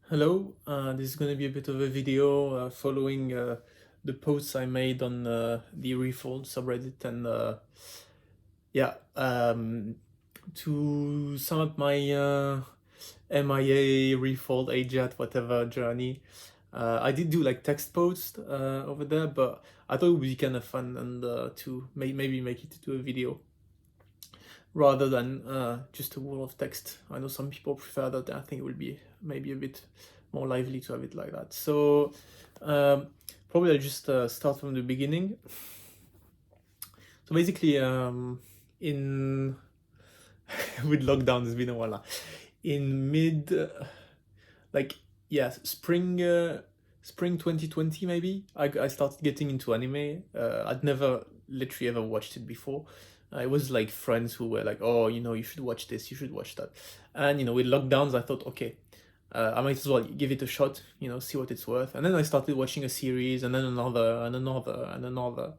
Hello, this is going to be a bit of a video following the posts I made on the Refold subreddit and yeah, to sum up my MIA, Refold, AJATT, whatever journey. I did do like text posts over there, but I thought it would be kind of fun and to maybe make it into a video rather than just a wall of text. I know some people prefer that. I think it will be maybe a bit more lively to have it like that. So probably I'll just start from the beginning. So basically, in with lockdown, it's been a while now. In mid, spring 2020 maybe, I started getting into anime. I'd never literally ever watched it before. It was like friends who were like, oh, you should watch this, you should watch that. And, with lockdowns, I thought, okay, I might as well give it a shot, see what it's worth. And then I started watching a series and then another and another and another.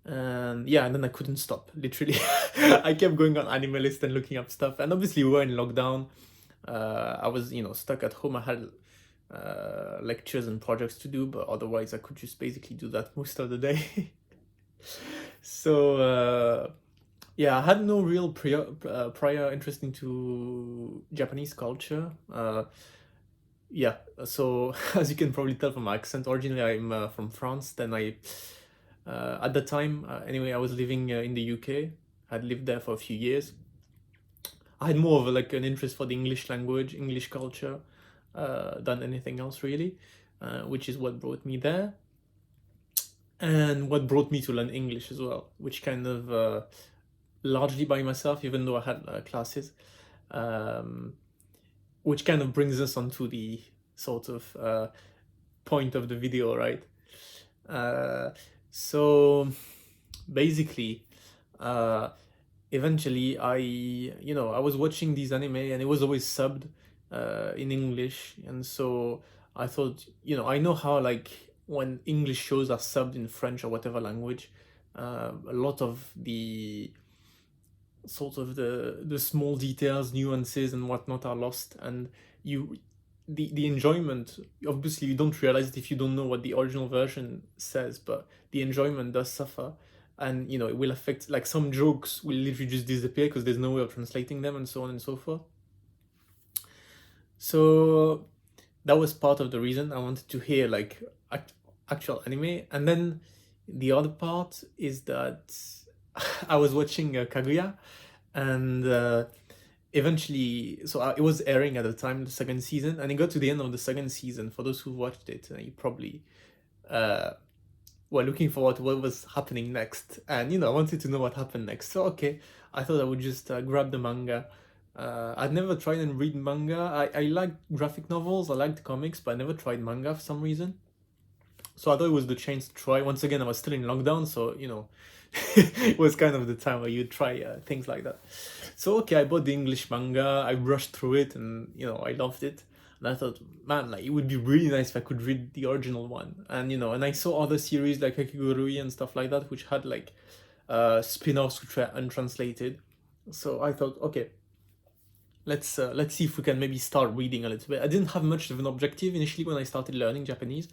And yeah, and then I couldn't stop, literally. I kept going on Anime List and looking up stuff. And obviously we were in lockdown. I was, stuck at home. I had lectures and projects to do, but otherwise I could just basically do that most of the day. So yeah, I had no real prior interest into Japanese culture. Yeah, so as you can probably tell from my accent, originally I'm from France. Then at the time, anyway, I was living in the UK. I'd lived there for a few years. I had more of an interest for the English language, English culture, than anything else really, which is what brought me there. And what brought me to learn English as well, which kind of largely by myself, even though I had classes, which kind of brings us onto the sort of point of the video, right? So basically, eventually I was watching these anime and it was always subbed in English, and so I thought, I know how when English shows are subbed in French or whatever language, a lot of the sort of the small details, nuances and whatnot are lost, and the enjoyment, obviously you don't realize it if you don't know what the original version says, but the enjoyment does suffer. And it will affect, like, some jokes will literally just disappear because there's no way of translating them, and so on and so forth. So that was part of the reason I wanted to hear actual anime. And then the other part is that I was watching Kaguya, and eventually, so it was airing at the time, the second season, and it got to the end of the second season. For those who watched it, you probably were looking forward to what was happening next, and I wanted to know what happened next. So okay, I thought I would just grab the manga. I'd never tried and read manga. I liked graphic novels, I liked comics, but I never tried manga for some reason. So I thought it was the chance to try. Once again, I was still in lockdown, so it was kind of the time where you try things like that. So okay, I bought the English manga, I rushed through it, and I loved it. And I thought, man, it would be really nice if I could read the original one. And and I saw other series like Kakigurui and stuff like that, which had spin-offs which were untranslated. So I thought, okay, let's see if we can maybe start reading a little bit. I didn't have much of an objective initially when I started learning Japanese,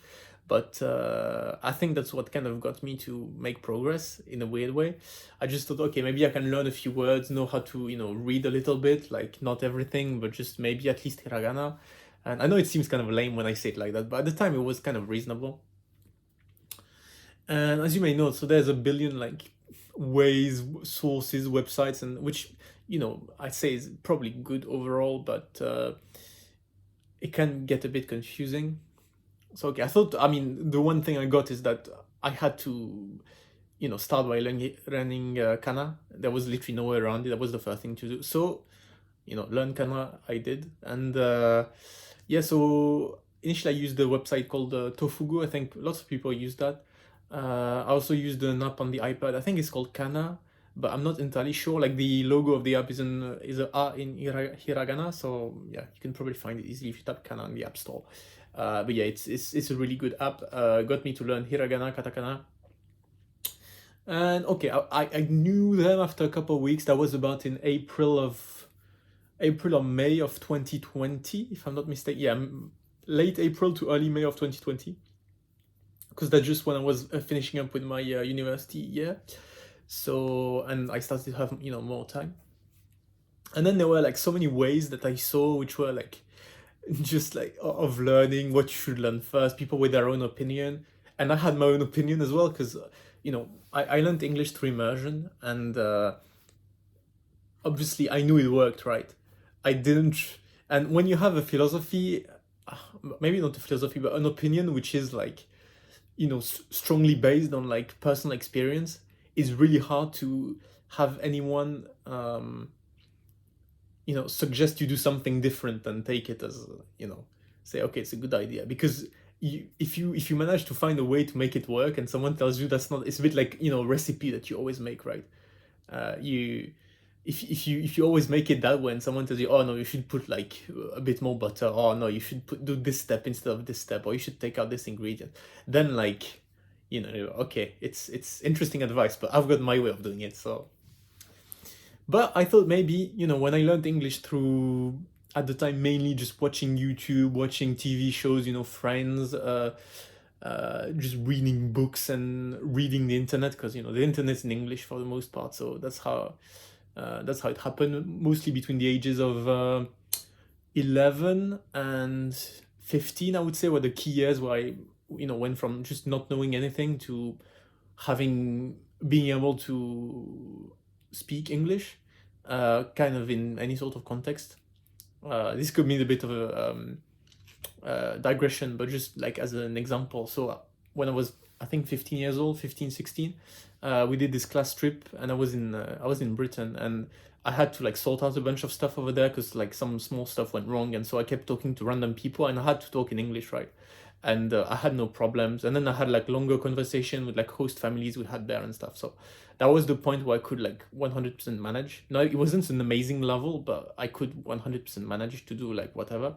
but I think that's what kind of got me to make progress in a weird way. I just thought, okay, maybe I can learn a few words, know how to read a little bit, like not everything, but just maybe at least hiragana. And I know it seems kind of lame when I say it like that, but at the time it was kind of reasonable. And as you may know, so there's a billion ways, sources, websites, and which I'd say is probably good overall, but it can get a bit confusing. So okay, I mean, the one thing I got is that I had to start by learning kana. There was literally no way around it. That was the first thing to do. So learn kana I did. And yeah, so initially I used the website called Tofugu. I think lots of people use that. I also used an app on the iPad. I think it's called Kana, but I'm not entirely sure. Like, the logo of the app is a A in hiragana, so yeah, you can probably find it easily if you type Kana in the App Store. But yeah, it's a really good app. Got me to learn hiragana, katakana. And okay, I knew them after a couple of weeks. That was about in April or May of 2020, if I'm not mistaken. Yeah, late April to early May of 2020, because that's just when I was finishing up with my university year. So, and I started to have, more time. And then there were like so many ways that I saw, which were like just like of learning what you should learn first, people with their own opinion. And I had my own opinion as well, because, I learned English through immersion, and obviously I knew it worked, right? I didn't, and when you have a philosophy, maybe not a philosophy, but an opinion which is like, strongly based on like personal experience, it's really hard to have anyone, suggest you do something different and take it as, say, okay, it's a good idea. Because if you manage to find a way to make it work, and someone tells you that's not, it's a bit like, recipe that you always make, right? You if you always make it that way, and someone tells you, oh no, you should put like a bit more butter, oh no, you should do this step instead of this step, or you should take out this ingredient, then like, okay, it's interesting advice, but I've got my way of doing it. So, but I thought maybe, when I learned English through, at the time, mainly just watching YouTube, watching TV shows, Friends, just reading books and reading the internet, because the internet's in English for the most part. So that's how it happened, mostly between the ages of 11 and 15, I would say, were the key years where I, went from just not knowing anything to being able to speak English, kind of in any sort of context. This could mean a bit of a digression, but just like as an example. So when I was, I think, 15 years old, 15, 16, we did this class trip, and I was in Britain, and I had to like sort out a bunch of stuff over there, because like some small stuff went wrong, and so I kept talking to random people, and I had to talk in English, right? And I had no problems. And then I had like longer conversation with like host families we had there and stuff. So that was the point where I could like 100% manage. No, it wasn't an amazing level, but I could 100% manage to do like whatever.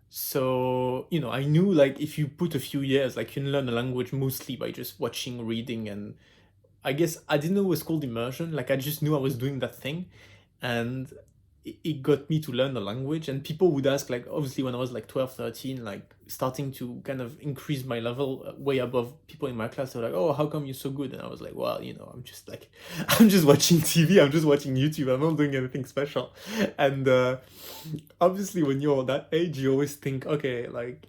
So, I knew like if you put a few years, like you can learn a language mostly by just watching, reading, and I guess I didn't know it was called immersion. Like I just knew I was doing that thing, and it got me to learn the language. And people would ask, like, obviously when I was like 12, 13, like starting to kind of increase my level way above people in my class, they're like, oh, how come you're so good? And I was like, well, I'm just like, I'm just watching TV, I'm just watching YouTube, I'm not doing anything special. And obviously when you're that age, you always think, okay, like,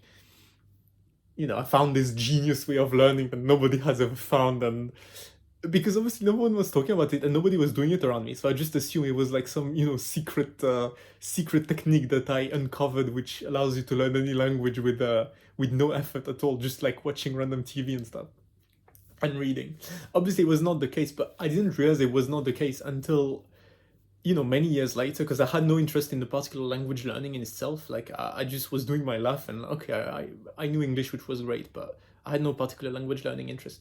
I found this genius way of learning that nobody has ever found. And because obviously no one was talking about it, and nobody was doing it around me, so I just assumed it was like some secret technique that I uncovered, which allows you to learn any language with no effort at all, just like watching random TV and stuff and reading. Obviously it was not the case, but I didn't realize it was not the case until many years later, because I had no interest in the particular language learning in itself. Like I just was doing my life, and okay, I knew English, which was great, but I had no particular language learning interest.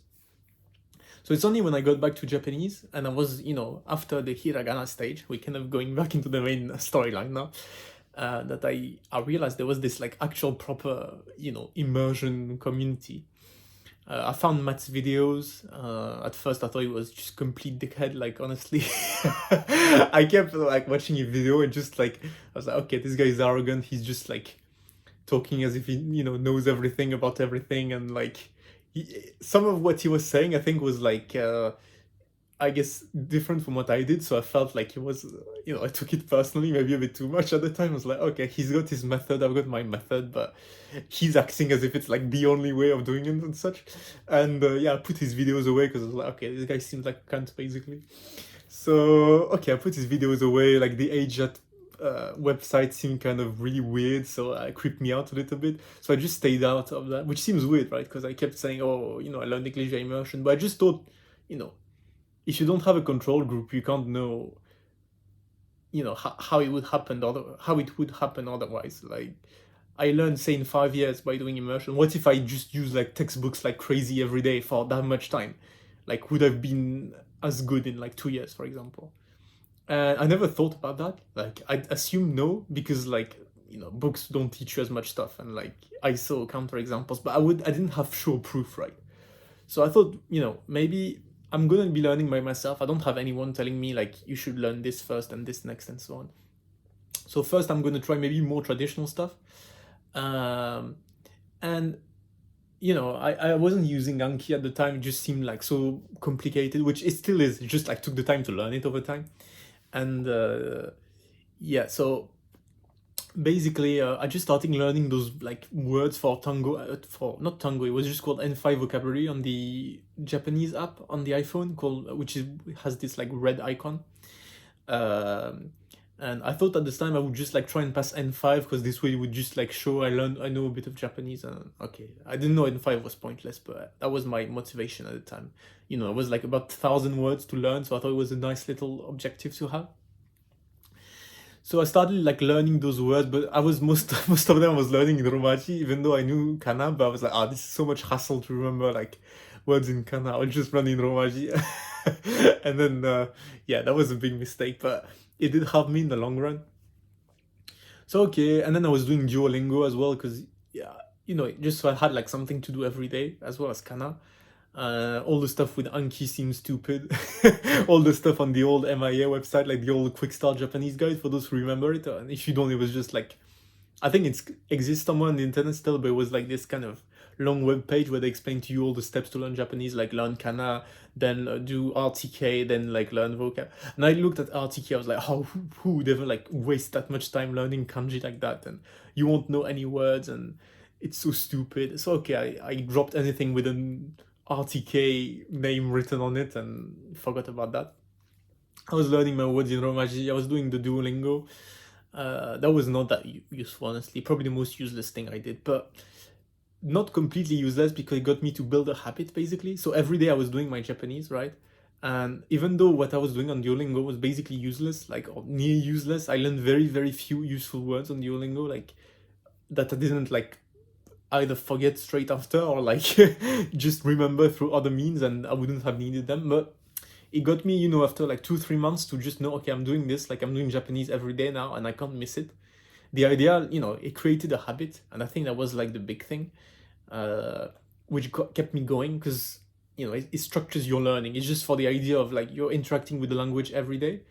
So it's only when I got back to Japanese, and I was, after the hiragana stage, we're kind of going back into the main storyline now, that I realized there was this like actual proper, immersion community. I found Matt's videos. At first I thought he was just complete dickhead, like honestly. I kept like watching his video, and just like, I was like, okay, this guy is arrogant, he's just like talking as if he, knows everything about everything, and like, some of what he was saying, I think, was like, I guess, different from what I did. So I felt like he was, I took it personally, maybe a bit too much at the time. I was like, okay, he's got his method, I've got my method, but he's acting as if it's like the only way of doing it and such. And yeah, I put his videos away, because I was like, okay, this guy seems like a cunt, basically. So, okay, I put his videos away. Like the AJATT website seemed kind of really weird, so it creeped me out a little bit. So I just stayed out of that, which seems weird, right? Because I kept saying, oh, I learned English via immersion, but I just thought, if you don't have a control group, you can't know, how it would happen, otherwise. Like, I learned, say, in 5 years by doing immersion. What if I just use like textbooks like crazy every day for that much time? Like, would have been as good in like 2 years, for example? I never thought about that. Like, I assume no, because like, books don't teach you as much stuff, and like I saw counter examples, but I didn't have sure proof, right? So I thought, maybe I'm gonna be learning by myself. I don't have anyone telling me like you should learn this first and this next and so on. So first I'm gonna try maybe more traditional stuff. And you know, I wasn't using Anki at the time. It just seemed like so complicated, which it still is. It just like took the time to learn it over time. And yeah, so basically I just started learning those like words for tango, for not tango, it was just called N5 vocabulary on the Japanese app on the iPhone, called, which is, has this like red icon. um and I thought at this time I would just like try and pass N5, because this way it would just like show I know a bit of Japanese. And okay, I didn't know N5 was pointless, but that was my motivation at the time. You know, it was like about 1,000 words to learn, so I thought it was a nice little objective to have. So I started like learning those words, but I was most of them I was learning in Romaji, even though I knew Kana. But I was like, ah, this is so much hassle to remember like words in Kana. I'll just run in Romaji, and then yeah, that was a big mistake, but it did help me in the long run. So okay, and then I was doing Duolingo as well, because yeah, you know, just so I had like something to do every day as well as Kana. All the stuff with Anki seems stupid. All the stuff on the old MIA website, like the old Quick Start Japanese guide, for those who remember it. And if you don't, it was just like, I think it exists somewhere on the internet still, but it was like this kind of long web page where they explain to you all the steps to learn Japanese, like learn kana, then do RTK, then like learn vocab. And I looked at RTK, I was like, oh, who would ever like waste that much time learning kanji like that? And you won't know any words, and it's so stupid. So okay, I dropped anything with an RTK name written on it and forgot about that. I was learning my words in Romaji. I was doing the Duolingo. That was not that useful, honestly. Probably the most useless thing I did, but not completely useless, because it got me to build a habit, basically. So every day I was doing my Japanese, right? And even though what I was doing on Duolingo was basically useless, like, or near useless, I learned very, very few useful words on Duolingo, like, that I didn't, like, either forget straight after or, like, just remember through other means, and I wouldn't have needed them. But it got me, you know, after like 2-3 months to just know, okay, I'm doing this, like I'm doing Japanese every day now, and I can't miss it. The idea, you know, it created a habit, and I think that was like the big thing, which kept me going, because you know, it structures your learning. It's just for the idea of like you're interacting with the language every day,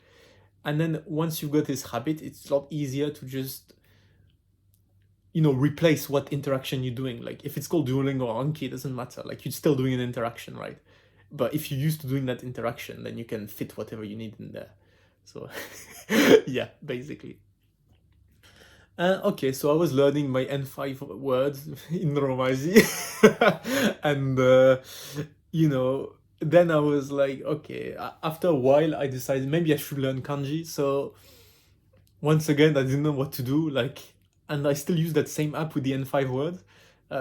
and then once you've got this habit, it's a lot easier to just, you know, replace what interaction you're doing. Like if it's called Duolingo or Anki, it doesn't matter. Like you're still doing an interaction, right? But if you're used to doing that interaction, then you can fit whatever you need in there. So yeah, basically. Okay, so I was learning my N5 words in Romaji, and you know, then I was like, okay. After a while, I decided maybe I should learn kanji. So once again, I didn't know what to do. Like, and I still use that same app with the N5 words,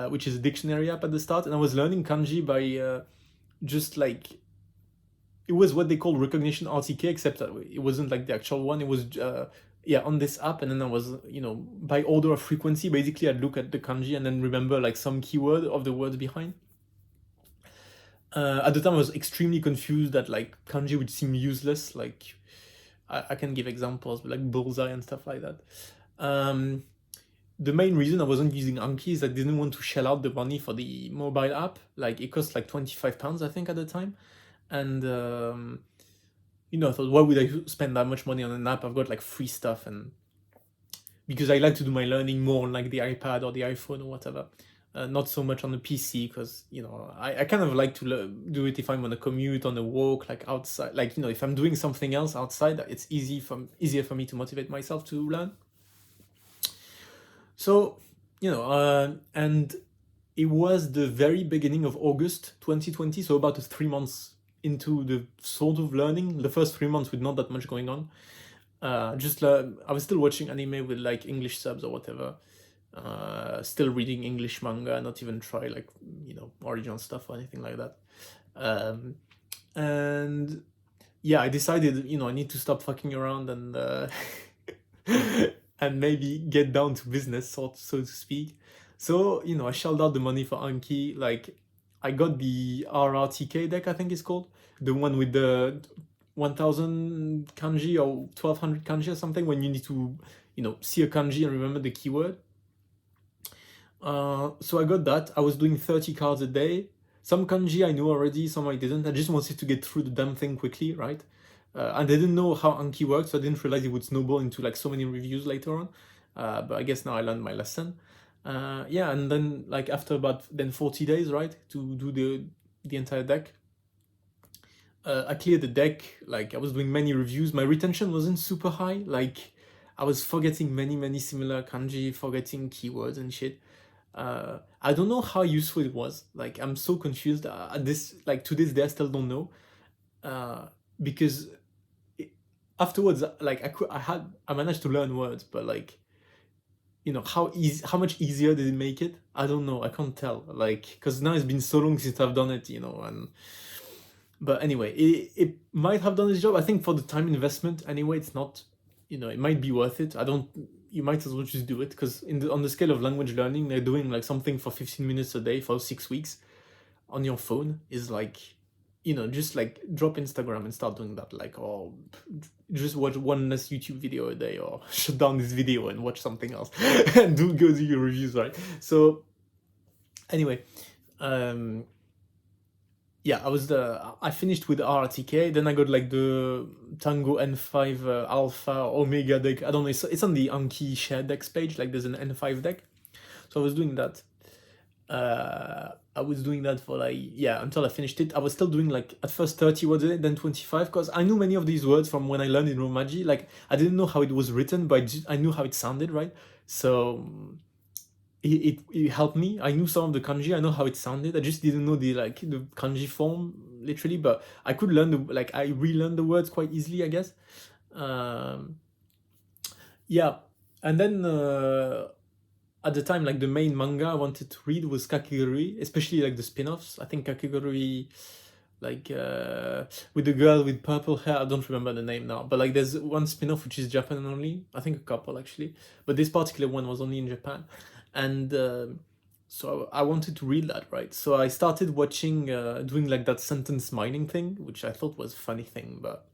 which is a dictionary app at the start, and I was learning kanji by just like, it was what they call recognition RTK, except that it wasn't like the actual one. It was yeah, on this app, and then I was, you know, by order of frequency, basically I'd look at the kanji and then remember like some keyword of the words behind. At the time I was extremely confused that like kanji would seem useless, like I can give examples, but like bullseye and stuff like that. The main reason I wasn't using Anki is I didn't want to shell out the money for the mobile app. Like it cost like £25, I think, at the time. And you know, I thought, why would I spend that much money on an app? I've got like free stuff, and because I like to do my learning more on like the iPad or the iPhone or whatever, not so much on the PC, because you know, I kind of like to do it if I'm on a commute, on a walk, like outside, like, you know, if I'm doing something else outside, it's easier for me to motivate myself to learn. So, you know, and it was the very beginning of August 2020, so about 3 months into the sort of learning, the first 3 months with not that much going on. Just I was still watching anime with like English subs or whatever. Still reading English manga, not even try like, you know, original stuff or anything like that. And yeah, I decided, you know, I need to stop fucking around and and maybe get down to business, so to speak. So, you know, I shelled out the money for Anki. Like, I got the RRTK deck, I think it's called, the one with the 1,000 kanji or 1,200 kanji or something, when you need to, you know, see a kanji and remember the keyword. So I got that. I was doing 30 cards a day. Some kanji I knew already, some I didn't. I just wanted to get through the damn thing quickly, right? And I didn't know how Anki worked, so I didn't realize it would snowball into like so many reviews later on. But I guess now I learned my lesson. Yeah, and then like after about then 40 days, right, to do the entire deck, I cleared the deck. Like I was doing many reviews. My retention wasn't super high. Like I was forgetting many similar kanji, forgetting keywords and shit. I don't know how useful it was. Like I'm so confused. This like to this day I still don't know. Because afterwards, like I managed to learn words, but like how much easier did it make it? I don't know. I can't tell. Like because now it's been so long since I've done it, and but anyway, it might have done its job. I think for the time investment, anyway, it's not. It might be worth it. I don't. You might as well just do it because on the scale of language learning, they're doing like something for 15 minutes a day for 6 weeks on your phone is like, just like drop Instagram and start doing that. Like, or just watch one less YouTube video a day, or shut down this video and watch something else, and go do your reviews, right? So, anyway, yeah, I finished with RTK. Then I got like the Tango N5 Alpha Omega deck. I don't know. It's on the Anki share decks page. Like there's an N5 deck. So I was doing that. I was doing that for like, yeah, until I finished it. I was still doing like at first 30 words a day, then 25, because I knew many of these words from when I learned in Romaji. Like I didn't know how it was written, but I knew how it sounded, right? So it helped me. I knew some of the kanji. I know how it sounded. I just didn't know the kanji form literally, but I could learn I relearned the words quite easily, I guess. Yeah, and then at the time, like the main manga I wanted to read was Kakegurui, especially like the spin-offs. I think Kakegurui, like with the girl with purple hair. I don't remember the name now, but like there's one spin-off which is Japan only. I think a couple actually, but this particular one was only in Japan, and so I wanted to read that, right? So I started watching, doing like that sentence mining thing, which I thought was a funny thing, but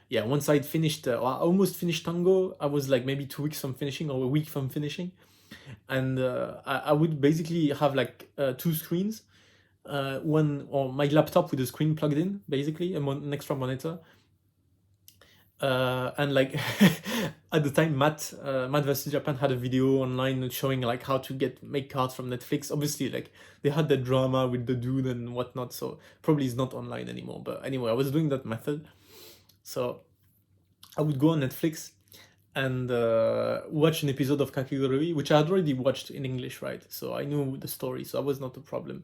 yeah, once I'd finished, or I almost finished Tango, I was like maybe 2 weeks from finishing or a week from finishing, and I would basically have like 2 screens, one or my laptop with a screen plugged in, basically an extra monitor, and like at the time Matt vs Japan had a video online showing like how to make cards from Netflix. Obviously like they had the drama with the dude and whatnot, so probably it's not online anymore, but anyway I was doing that method. So I would go on Netflix and watch an episode of Kakegurui, which I had already watched in English, right? So I knew the story, so that was not a problem.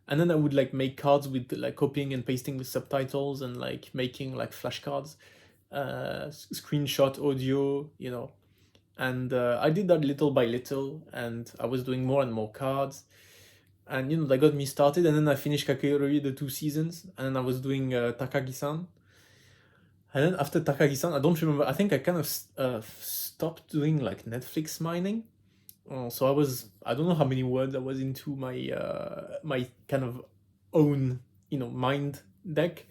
And then I would like make cards with like copying and pasting the subtitles and like making like flashcards, screenshot audio, and I did that little by little, and I was doing more and more cards, and that got me started. And then I finished Kakegurui the 2 seasons, and then I was doing Takagi-san. And then after Takagi-san, I don't remember. I think I kind of stopped doing like Netflix mining. So I don't know how many words I was into my kind of own mind deck,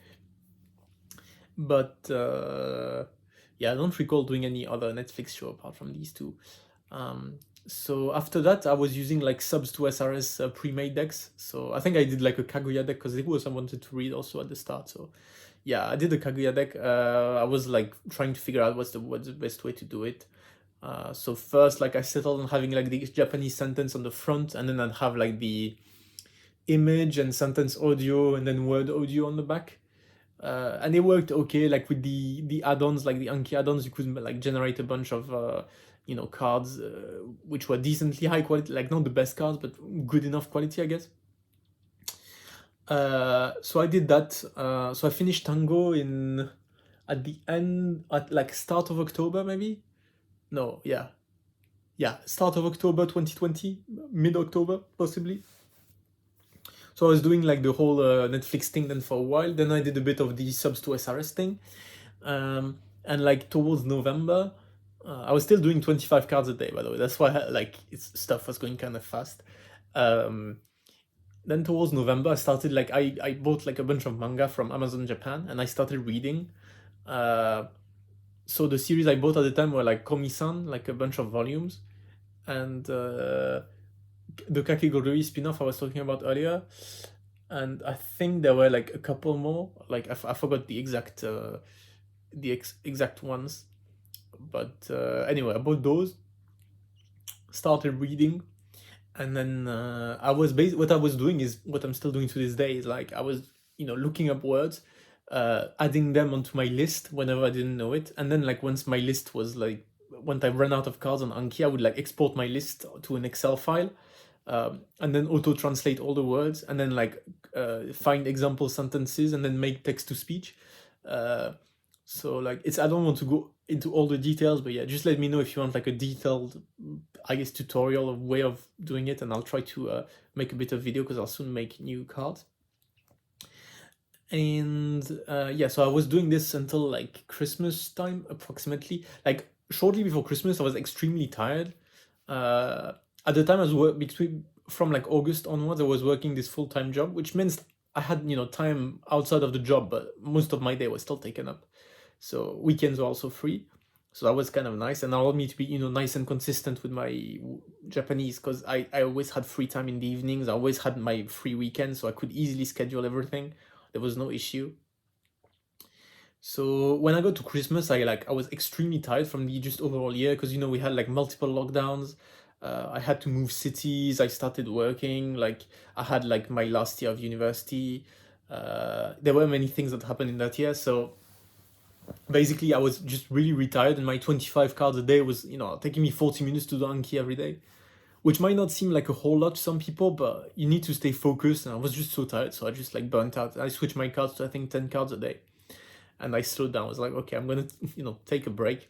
but yeah, I don't recall doing any other Netflix show apart from these two. So after that, I was using like subs to SRS pre-made decks. So I think I did like a Kaguya deck because it was I wanted to read also at the start. So yeah, I did the Kaguya deck. I was like trying to figure out what's the best way to do it. So first, like I settled on having like the Japanese sentence on the front, and then I'd have like the image and sentence audio, and then word audio on the back. And it worked okay. Like with the add-ons, like the Anki add-ons, you could like generate a bunch of cards which were decently high quality, like not the best cards, but good enough quality, I guess. So I did that. So I finished Tango at the end, at like start of October, maybe. No, yeah, start of October 2020, mid-October possibly. So I was doing like the whole Netflix thing then for a while. Then I did a bit of the subs to SRS thing, and like towards November, I was still doing 25 cards a day. By the way, that's why stuff was going kind of fast. Then towards November, I started like I bought like a bunch of manga from Amazon Japan, and I started reading. So the series I bought at the time were like Komi-san, like a bunch of volumes, and the Kakegurui spin-off I was talking about earlier, and I think there were like a couple more. Like I forgot the exact exact ones, but anyway, I bought those, started reading, And then what I was doing is what I'm still doing to this day, is like I was, looking up words, adding them onto my list whenever I didn't know it. And then like once my list was like, once I ran out of cards on Anki, I would like export my list to an Excel file, and then auto translate all the words, and then like find example sentences, and then make text to speech. So like I don't want to go into all the details, but yeah, just let me know if you want like a detailed, I guess, tutorial of way of doing it, and I'll try to make a bit of video, because I'll soon make new cards. And yeah, so I was doing this until like Christmas time approximately. Like shortly before Christmas, I was extremely tired. At the time, I was from like August onwards, I was working this full-time job, which means I had time outside of the job, but most of my day was still taken up. So weekends were also free. So that was kind of nice, and allowed me to be nice and consistent with my Japanese, because I always had free time in the evenings. I always had my free weekends, so I could easily schedule everything. There was no issue. So when I got to Christmas, I was extremely tired from the just overall year, because we had like multiple lockdowns. I had to move cities. I started working. Like I had like my last year of university. There were many things that happened in that year. So basically, I was just really retired, and my 25 cards a day was taking me 40 minutes to do Anki every day, which might not seem like a whole lot to some people, but you need to stay focused, and I was just so tired, so I just like burnt out. I switched my cards to I think 10 cards a day, and I slowed down. I was like, okay, I'm gonna take a break.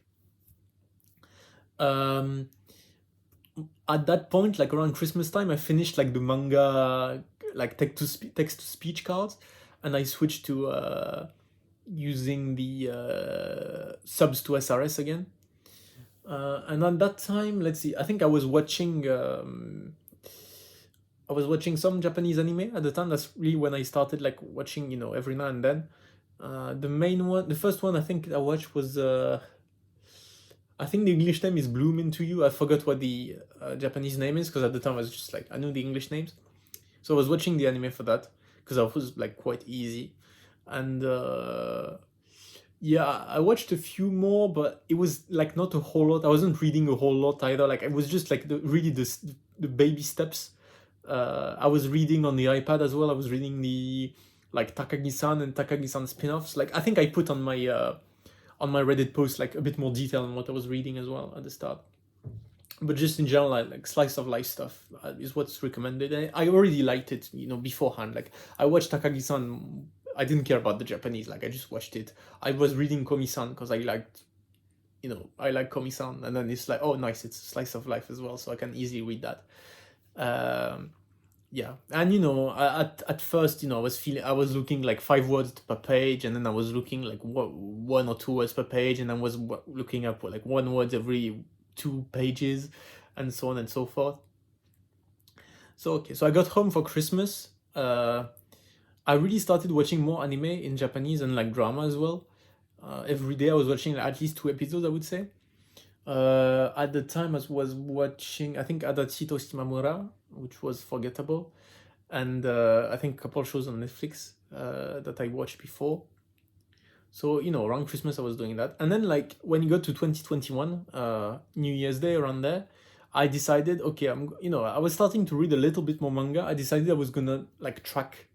At that point, like around Christmas time, I finished like the manga, like text to speech cards, and I switched to using the subs to SRS again. And at that time, let's see, I think I was watching some Japanese anime at the time. That's really when I started like watching, every now and then. The first one I think I watched was I think the English name is Bloom Into You. I forgot what the Japanese name is, because at the time I was just like, I knew the English names. So I was watching the anime for that, because I was like quite easy. And yeah, I watched a few more, but it was like not a whole lot. I wasn't reading a whole lot either. Like it was just like the baby steps. I was reading on the iPad as well. I was reading the like Takagi-san and Takagi-san spin-offs. Like I think I put on my Reddit post like a bit more detail on what I was reading as well at the start. But just in general, like slice of life stuff is what's recommended. And I already liked it, beforehand. Like I watched Takagi-san. I didn't care about the Japanese. Like I just watched it. I was reading Komi-san because I liked, I like Komi-san, and then it's like, oh, nice, it's a slice of life as well, so I can easily read that. Yeah, and at first, I was looking like 5 words per page, and then I was looking like 1 or 2 words per page, and I was looking up like 1 word every 2 pages, and so on and so forth. So okay, so I got home for Christmas. I really started watching more anime in Japanese, and like drama as well. Every day I was watching like, at least 2 episodes, I would say. At the time I was watching, I think, AJATT to Shimamura, which was forgettable, and I think a couple shows on Netflix that I watched before. So around Christmas I was doing that, and then like when you got to 2021, New Year's Day, around there, I decided, okay, I was starting to read a little bit more manga. I decided I was gonna like track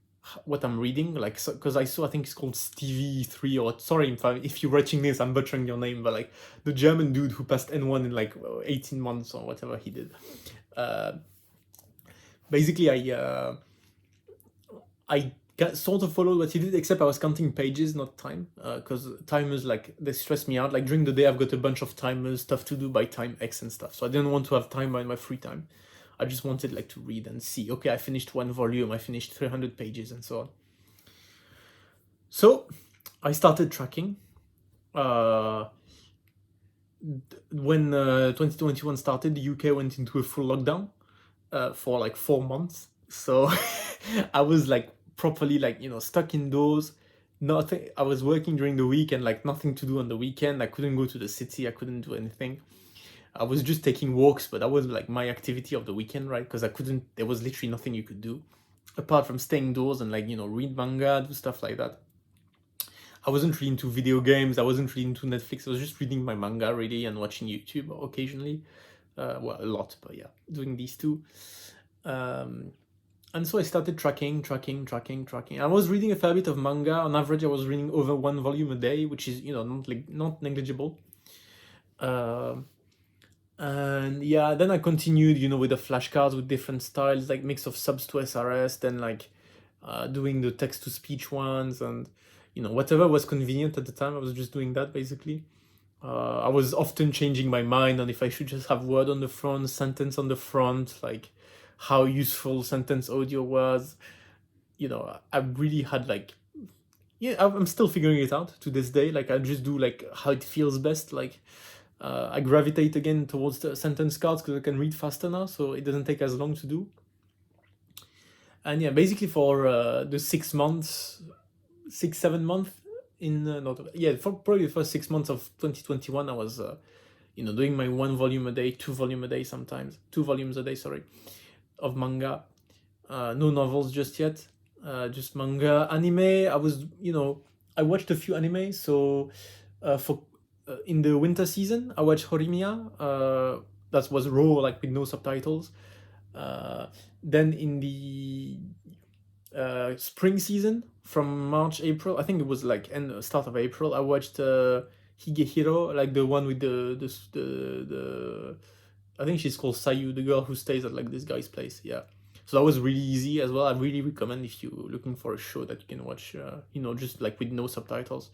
what I'm reading, like, because I saw, I think it's called Stevie 3, or sorry if you're watching this, I'm butchering your name, but like the German dude who passed N1 in like 18 months or whatever he did. Basically, I sort of followed what he did, except I was counting pages, not time, because timers, like, they stress me out. Like during the day I've got a bunch of timers, stuff to do by time X and stuff, so I didn't want to have timer in my free time. I just wanted like to read and see, okay, I finished 1 volume, I finished 300 pages, and so on. So I started tracking. When 2021 started, the UK went into a full lockdown for like 4 months. So I was like properly like, stuck indoors. Nothing. I was working during the week, and like nothing to do on the weekend. I couldn't go to the city. I couldn't do anything. I was just taking walks, but that was like my activity of the weekend, right? Because there was literally nothing you could do apart from staying indoors and like, read manga, do stuff like that. I wasn't really into video games. I wasn't really into Netflix. I was just reading my manga really, and watching YouTube occasionally. Well, a lot, but yeah, doing these two. And so I started tracking. I was reading a fair bit of manga. On average, I was reading over 1 volume a day, which is, not negligible. And yeah, then I continued, with the flashcards with different styles, like mix of subs to SRS, then like doing the text to speech ones, and whatever was convenient at the time, I was just doing that basically. I was often changing my mind on if I should just have word on the front, sentence on the front, like how useful sentence audio was. I really had like, yeah, I'm still figuring it out to this day. Like I just do like how it feels best. Like I gravitate again towards the sentence cards because I can read faster now, so it doesn't take as long to do. And yeah, basically for the 6 months, 7 months for probably the first 6 months of 2021, I was doing my 1 volume a day, 2 volume a day, sometimes 2 volumes a day, sorry, of manga. No novels just yet, just manga. Anime, I watched a few anime. So for in the winter season, I watched Horimiya. That was raw, like with no subtitles. Then in the spring season, from March, April, I think it was like start of April, I watched Higehiro, like the one with the I think she's called Sayu, the girl who stays at like this guy's place. Yeah. So that was really easy as well. I really recommend if you're looking for a show that you can watch, just like with no subtitles.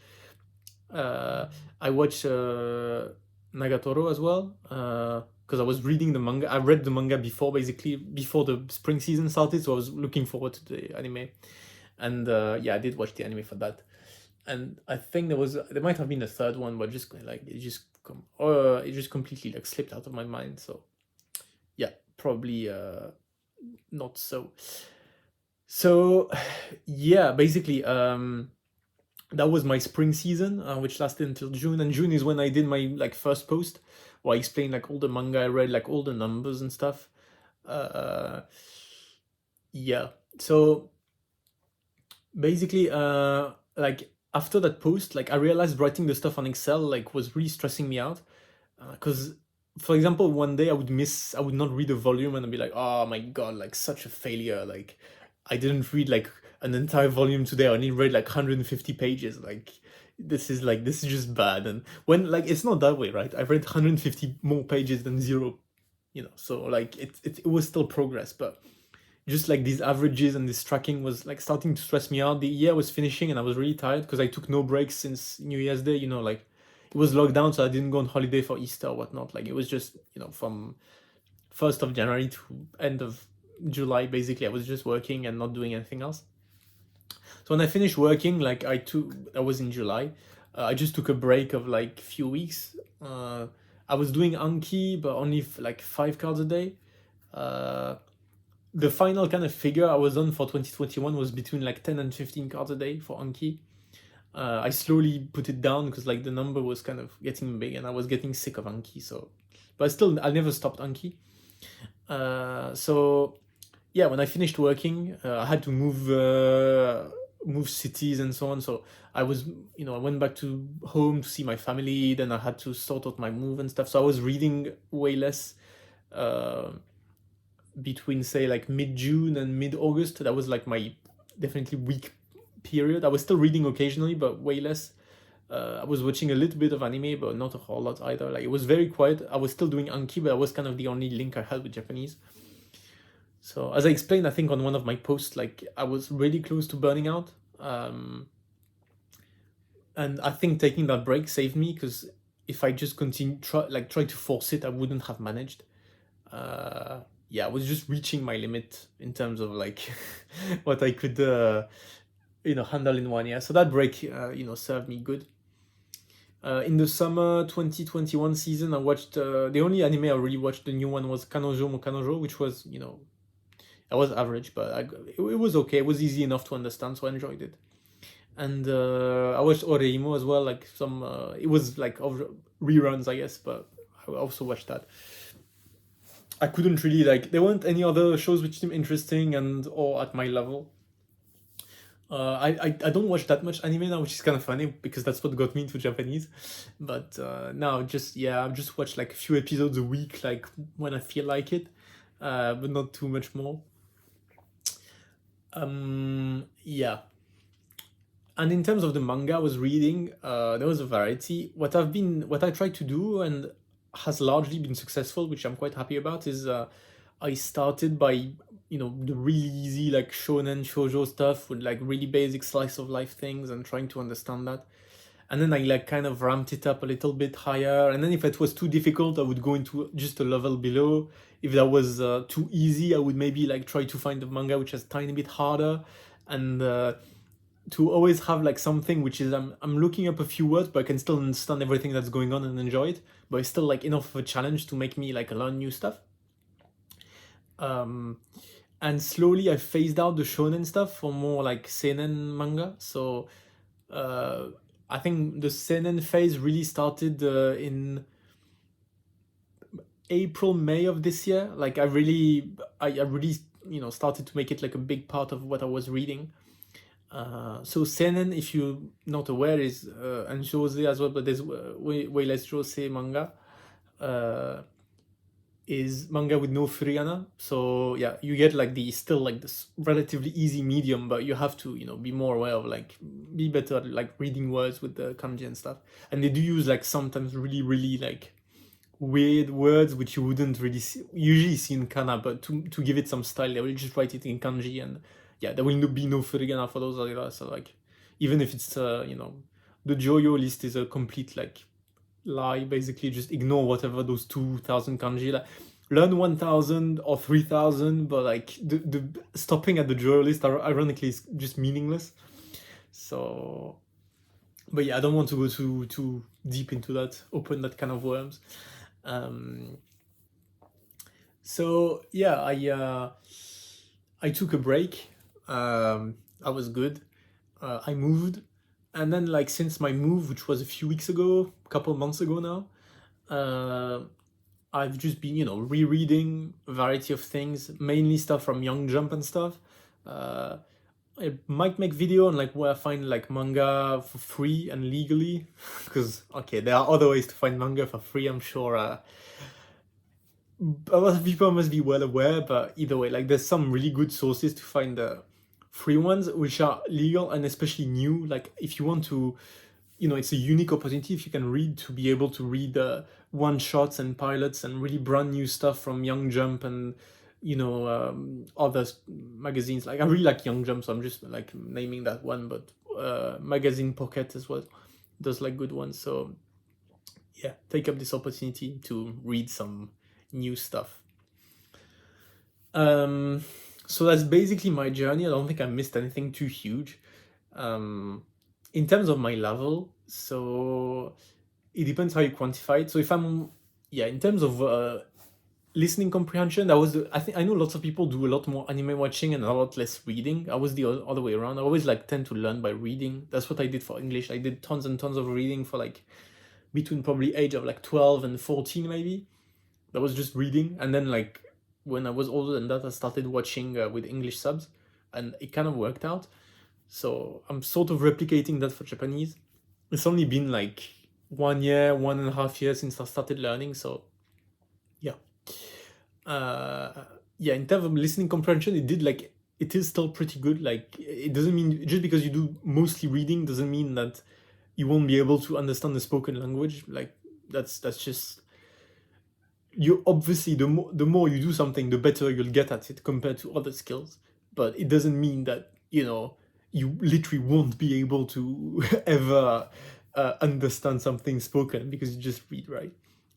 I watched Nagatoro as well, because I was reading the manga. I read the manga before the spring season started, so I was looking forward to the anime. And yeah, I did watch the anime for that. And I think there might have been a third one, but just like it just completely like slipped out of my mind. So yeah, probably not so. So yeah, basically that was my spring season, which lasted until June. And June is when I did my like first post where I explained like all the manga I read, like all the numbers and stuff. Yeah, so basically like after that post, like I realized writing the stuff on Excel like was really stressing me out, because for example, one day I would not read a volume and I'd be like, oh my god, like such a failure, like I didn't read like an entire volume today, I only read like 150 pages, like this is just bad. And when like it's not that way, right? I've read 150 more pages than zero, so like it was still progress, but just like these averages and this tracking was like starting to stress me out. The year was finishing and I was really tired because I took no breaks since New Year's Day. Like it was locked down, so I didn't go on holiday for Easter or whatnot. Like it was just from 1st of January to end of July, basically I was just working and not doing anything else. So when I finished working, like that was in July, I just took a break of like few weeks. I was doing Anki, but only like 5 cards a day. The final kind of figure I was on for 2021 was between like 10 and 15 cards a day for Anki. I slowly put it down because like the number was kind of getting big and I was getting sick of Anki. But still, I never stopped Anki. So yeah, when I finished working, I had to move cities and so on. So I was, I went back to home to see my family. Then I had to sort out my move and stuff. So I was reading way less. Between say like mid-June and mid-August, that was like my definitely weak period. I was still reading occasionally, but way less. I was watching a little bit of anime, but not a whole lot either. Like it was very quiet. I was still doing Anki, but I was kind of the only link I had with Japanese. So as I explained, I think on one of my posts, like I was really close to burning out. And I think taking that break saved me, because if I just try to force it, I wouldn't have managed. Yeah, I was just reaching my limit in terms of like what I could handle in 1 year. So that break served me good. In the summer 2021 season, I watched the only anime I really watched, the new one, was Kanojo mo Kanojo, which was I was average, but it was okay. It was easy enough to understand, so I enjoyed it. And I watched Oreimo as well, like some it was like reruns, I guess, but I also watched that. I couldn't really there weren't any other shows which seemed interesting or at my level. I don't watch that much anime now, which is kind of funny because that's what got me into Japanese. But now I just watch like a few episodes a week, like when I feel like it. but not too much more. Yeah. And in terms of the manga I was reading, there was a variety. What I tried to do and has largely been successful, which I'm quite happy about, is I started by the really easy like shonen shoujo stuff with like really basic slice of life things and trying to understand that. And then I like kind of ramped it up a little bit higher. And then if it was too difficult, I would go into just a level below. If that was too easy, I would maybe like try to find a manga which is a tiny bit harder. And to always have like something which is I'm looking up a few words, but I can still understand everything that's going on and enjoy it. But it's still like enough of a challenge to make me like learn new stuff. And slowly I phased out the shonen stuff for more like seinen manga. So I think the seinen phase really started in April, May of this year. Like I really started to make it like a big part of what I was reading. So seinen, if you're not aware, is and josei as well, but there's way less josei manga. Is manga with no furigana. So yeah, you get like still like this relatively easy medium, but you have to be more aware of like be better at like reading words with the kanji and stuff. And they do use like sometimes really like weird words which you wouldn't really usually see in kana, but to give it some style, they will just write it in kanji, and yeah, there will be no furigana for those either. So like even if it's the joyo list is a complete like lie, basically just ignore whatever those 2,000 kanji, like learn 1,000 or 3,000, but like the stopping at the joyo list ironically is just meaningless. So but yeah, I don't want to go too deep into that, open that kind of worms. So yeah, I took a break. I was good. I moved, and then like since my move, which was a few weeks ago, a couple of months ago now, I've just been rereading a variety of things, mainly stuff from Young Jump and stuff. I might make video on like where I find like manga for free and legally, because okay, there are other ways to find manga for free, I'm sure. A lot of people must be well aware, but either way, like there's some really good sources to find the free ones which are legal and especially new. Like if you want to, it's a unique opportunity if you can read, to be able to read one shots and pilots and really brand new stuff from Young Jump and other magazines. Like I really like Young Jump, so I'm just like naming that one, but Magazine Pocket as well does like good ones. So yeah, take up this opportunity to read some new stuff. So that's basically my journey. I don't think I missed anything too huge. In terms of my level, so it depends how you quantify it. So if in terms of listening comprehension, I know lots of people do a lot more anime watching and a lot less reading. I was the other way around. I always like tend to learn by reading. That's what I did for English. I did tons and tons of reading for like between probably age of like 12 and 14 maybe. That was just reading, and then like when I was older than that, I started watching with English subs, and it kind of worked out. So I'm sort of replicating that for Japanese. It's only been like 1 year, 1.5 years since I started learning, so yeah. In terms of listening comprehension, it is still pretty good. Like it doesn't mean just because you do mostly reading doesn't mean that you won't be able to understand the spoken language. Like that's just, you obviously the more you do something, the better you'll get at it compared to other skills. But it doesn't mean that you literally won't be able to ever understand something spoken because you just read, right?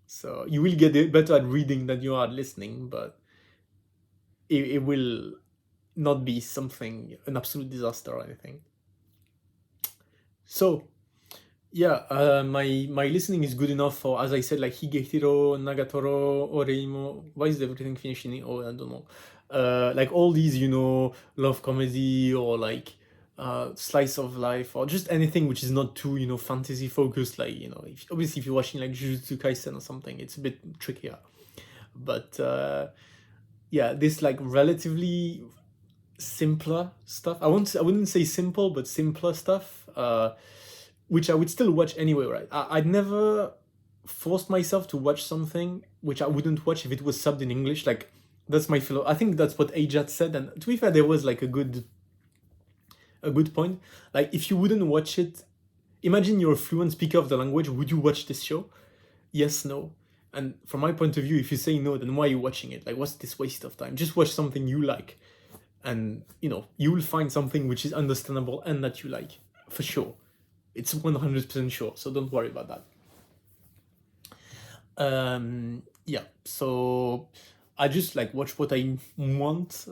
So you will get better at reading than you are at listening, but it will not be an absolute disaster or anything. So yeah, my listening is good enough for, as I said, like Higehiro, Nagatoro, Oreimo. Why is everything finished in O? I don't know. Like all these, love comedy or like slice of life or just anything which is not too, fantasy focused. Like, obviously if you're watching like Jujutsu Kaisen or something, it's a bit trickier. But yeah, this like relatively simpler stuff. I wouldn't say simple, but simpler stuff. Which I would still watch anyway, right? I'd never forced myself to watch something which I wouldn't watch if it was subbed in English. Like That's my philo. I think that's what AJATT said, and to be fair, there was like a good point. Like, if you wouldn't watch it, imagine you're a fluent speaker of the language, would you watch this show? Yes, no. And from my point of view, if you say no, then why are you watching it? Like, what's this waste of time? Just watch something you like, and you will find something which is understandable and that you like, for sure. It's 100% sure, so don't worry about that. Yeah, so I just like watch what I want.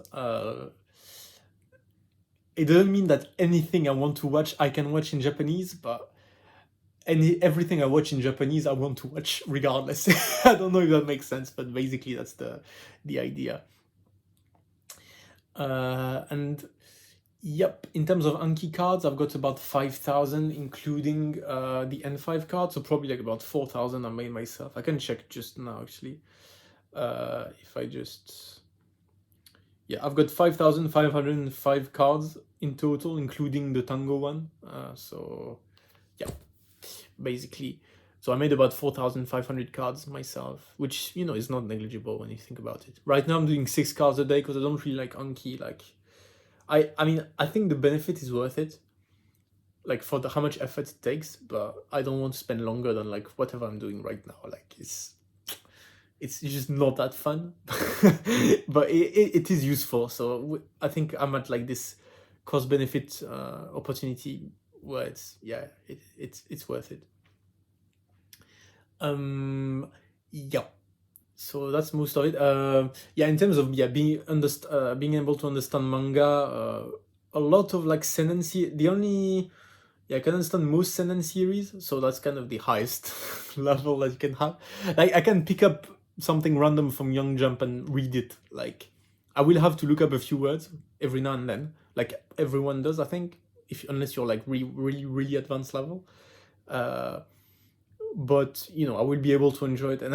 It doesn't mean that anything I want to watch I can watch in Japanese, but everything I watch in Japanese I want to watch regardless. I don't know if that makes sense, but basically that's the idea. And yep, in terms of Anki cards, I've got about 5,000, including the N5 card, so probably like about 4,000 I made myself. I can check just now, actually. If I just... Yeah, I've got 5,505 cards in total, including the Tango one. So, yeah, basically. So I made about 4,500 cards myself, which, is not negligible when you think about it. Right now I'm doing 6 cards a day because I don't really like Anki. Like, I mean, I think the benefit is worth it, like, for how much effort it takes, but I don't want to spend longer than, like, whatever I'm doing right now. Like, it's just not that fun, but it is useful. So I think I'm at like this cost benefit opportunity where it's worth it. Yeah, so that's most of it. Yeah, in terms of being able to understand manga, a lot of like seinen I can understand most seinen series, so that's kind of the highest level that you can have. Like, I can pick up something random from Young Jump and read it. Like, I will have to look up a few words every now and then, like everyone does, I think, unless you're like really advanced level. But I will be able to enjoy it, and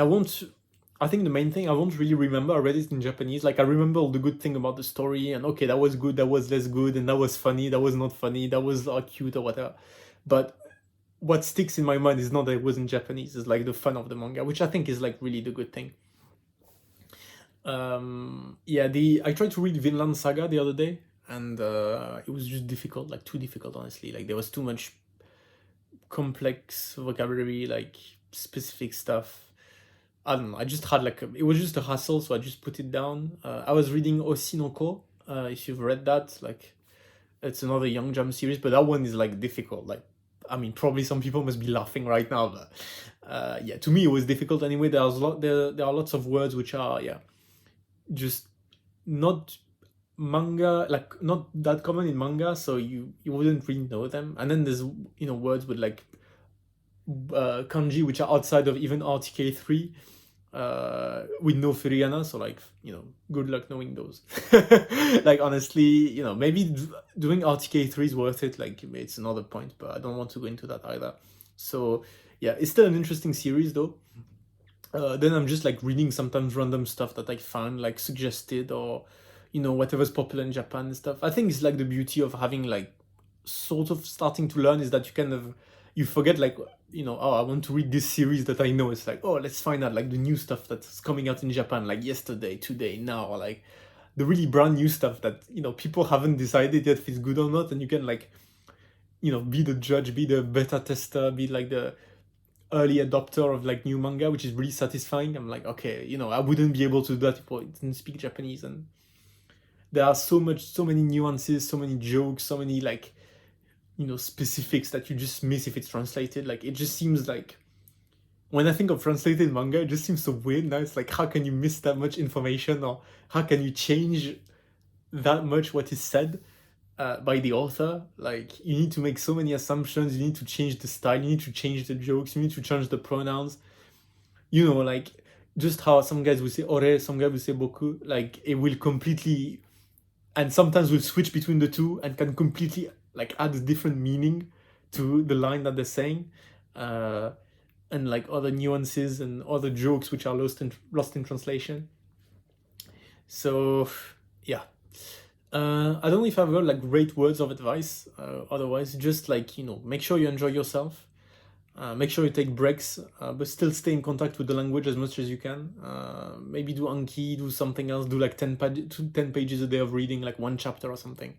I think the main thing, I won't really remember. I read it in Japanese. Like, I remember all the good thing about the story, and okay, that was good, that was less good, and that was funny, that was not funny, that was cute or whatever. But what sticks in my mind is not that it was in Japanese. It's like the fun of the manga, which I think is like really the good thing. Yeah, I tried to read Vinland Saga the other day, and it was just difficult, like too difficult, honestly. Like, there was too much complex vocabulary, like specific stuff. I don't know. I just had it was just a hassle, so I just put it down. I was reading Oshinoko. If you've read that, like, it's another Young Jump series, but that one is like difficult. Like, I mean, probably some people must be laughing right now, but yeah, to me it was difficult anyway. There are lots of words which are just not manga, like not that common in manga, so you wouldn't really know them. And then there's words with like kanji which are outside of even RTK3, with no furigana, so like good luck knowing those. Like, honestly, maybe doing RTK3 is worth it. Like, it's another point, but I don't want to go into that either. So yeah, it's still an interesting series though. Then I'm just like reading sometimes random stuff that I found, like suggested, or whatever's popular in Japan and stuff. I think it's like the beauty of having like sort of starting to learn, is that you forget, like, oh, I want to read this series that I know. It's like, oh, let's find out like the new stuff that's coming out in Japan, like yesterday, today, now, or like the really brand new stuff that people haven't decided yet if it's good or not, and you can like be the judge, be the beta tester, be like the early adopter of like new manga, which is really satisfying. I'm like, okay, I wouldn't be able to do that if I didn't speak Japanese, and there are so many nuances, so many jokes, so many like specifics that you just miss if it's translated. Like, it just seems like, when I think of translated manga, it just seems so weird now. It's like, how can you miss that much information, or how can you change that much what is said by the author? Like, you need to make so many assumptions, you need to change the style, you need to change the jokes, you need to change the pronouns, like, just how some guys will say ore, some guys will say boku, like, it will completely, and sometimes will switch between the two and can completely like add a different meaning to the line that they're saying, and like other nuances and other jokes which are lost in translation. So yeah, I don't know if I've got like great words of advice. Otherwise, just like make sure you enjoy yourself. Make sure you take breaks, but still stay in contact with the language as much as you can. Maybe do Anki, do something else, do like 10 pages a day of reading, like one chapter or something.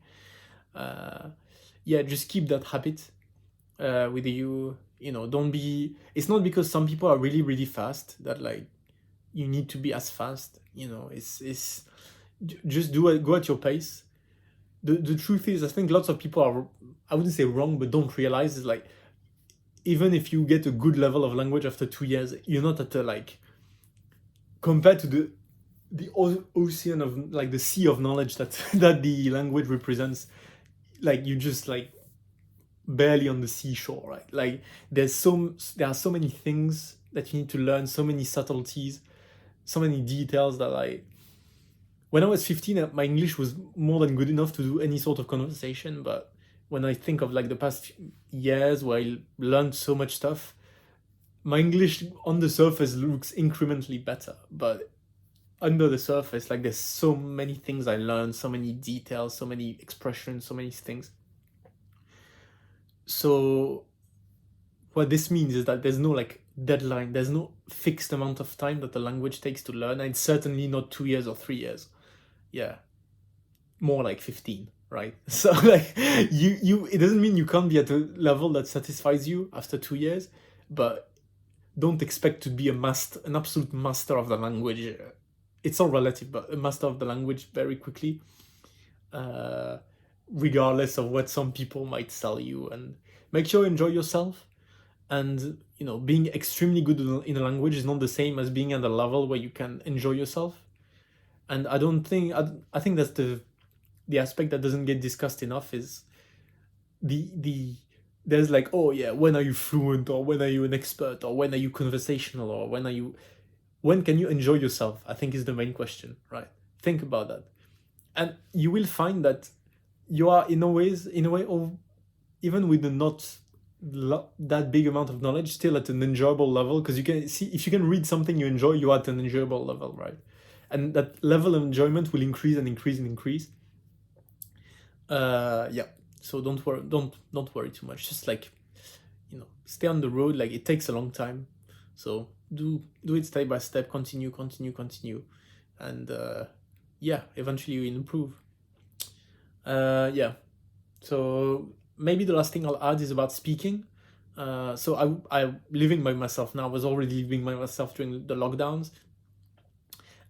Yeah, just keep that habit with you. You know, don't be, it's not because some people are really, really fast that like you need to be as fast. You know, it's just do it, go at your pace. The truth is, I think lots of people are, I wouldn't say wrong, but don't realize is like, even if you get a good level of language after 2 years, you're not at a like, compared to the ocean of like the sea of knowledge that that the language represents, like you just like barely on the seashore, right? Like there are so many things that you need to learn, so many subtleties, so many details that like when I was 15, my English was more than good enough to do any sort of conversation. But when I think of like the past years where I learned so much stuff, my English on the surface looks incrementally better, but under the surface, like there's so many things I learned, so many details, so many expressions, so many things. So what this means is that there's no like deadline, there's no fixed amount of time that the language takes to learn, and it's certainly not 2 years or 3 years. Yeah, more like 15, right? So like you it doesn't mean you can't be at a level that satisfies you after 2 years, but don't expect to be an absolute master of the language. It's all relative, but a master of the language very quickly, regardless of what some people might sell you. And make sure you enjoy yourself. And you know, being extremely good in a language is not the same as being at a level where you can enjoy yourself. And I think that's the aspect that doesn't get discussed enough is there's like, oh yeah, when are you fluent, or when are you an expert, or when are you conversational, or when can you enjoy yourself, I think is the main question, right? Think about that. And you will find that you are in a way, or even with the not that big amount of knowledge, still at an enjoyable level, because you can see, if you can read something you enjoy, you are at an enjoyable level, right? And that level of enjoyment will increase and increase and increase. Yeah, so don't worry too much. Just like, you know, stay on the road. Like it takes a long time, so do it step by step. Continue, and yeah, eventually you will improve. Yeah, so maybe the last thing I'll add is about speaking. So I'm living by myself now. I was already living by myself during the lockdowns.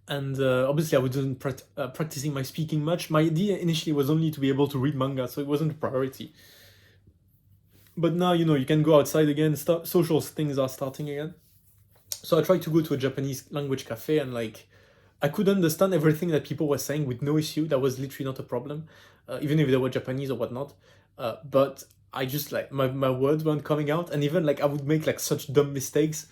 And obviously I wasn't practicing my speaking much. My idea initially was only to be able to read manga, so it wasn't a priority. But now, you know, you can go outside again, social things are starting again. So I tried to go to a Japanese language cafe, and like, I could understand everything that people were saying with no issue. That was literally not a problem, even if they were Japanese or whatnot. But I just like, my words weren't coming out, and even like I would make like such dumb mistakes.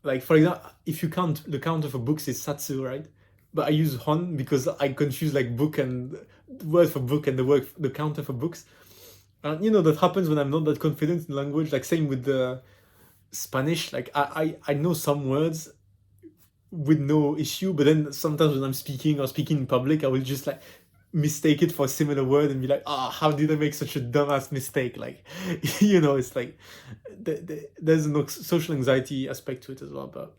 Like for example, if you count, the counter for books is satsu, right? But I use hon because I confuse like book and the word for book and the counter for books. And you know, that happens when I'm not that confident in language. Like same with the Spanish. Like I know some words with no issue, but then sometimes when I'm speaking or speaking in public, I will just like mistake it for a similar word and be like, how did I make such a dumbass mistake? Like, you know, it's like there's no social anxiety aspect to it as well. But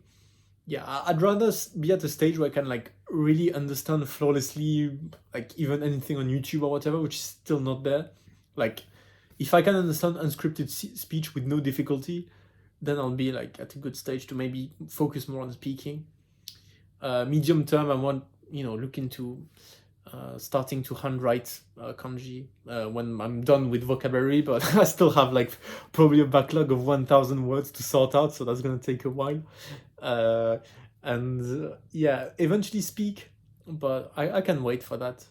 yeah, I'd rather be at a stage where I can like really understand flawlessly, like even anything on YouTube or whatever, which is still not there. Like, if I can understand unscripted speech with no difficulty, then I'll be like at a good stage to maybe focus more on speaking. Medium term, I want, you know, look into starting to handwrite kanji when I'm done with vocabulary, but I still have like probably a backlog of 1,000 words to sort out, so that's gonna take a while. And yeah, eventually speak, but I can wait for that.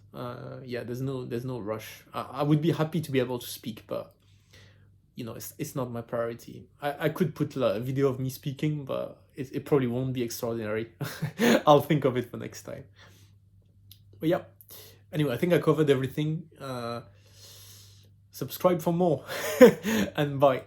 Yeah, there's no rush. I would be happy to be able to speak, but you know, it's not my priority. I could put a video of me speaking, but it probably won't be extraordinary. I'll think of it for next time. But yeah, anyway, I think I covered everything. Subscribe for more, and bye.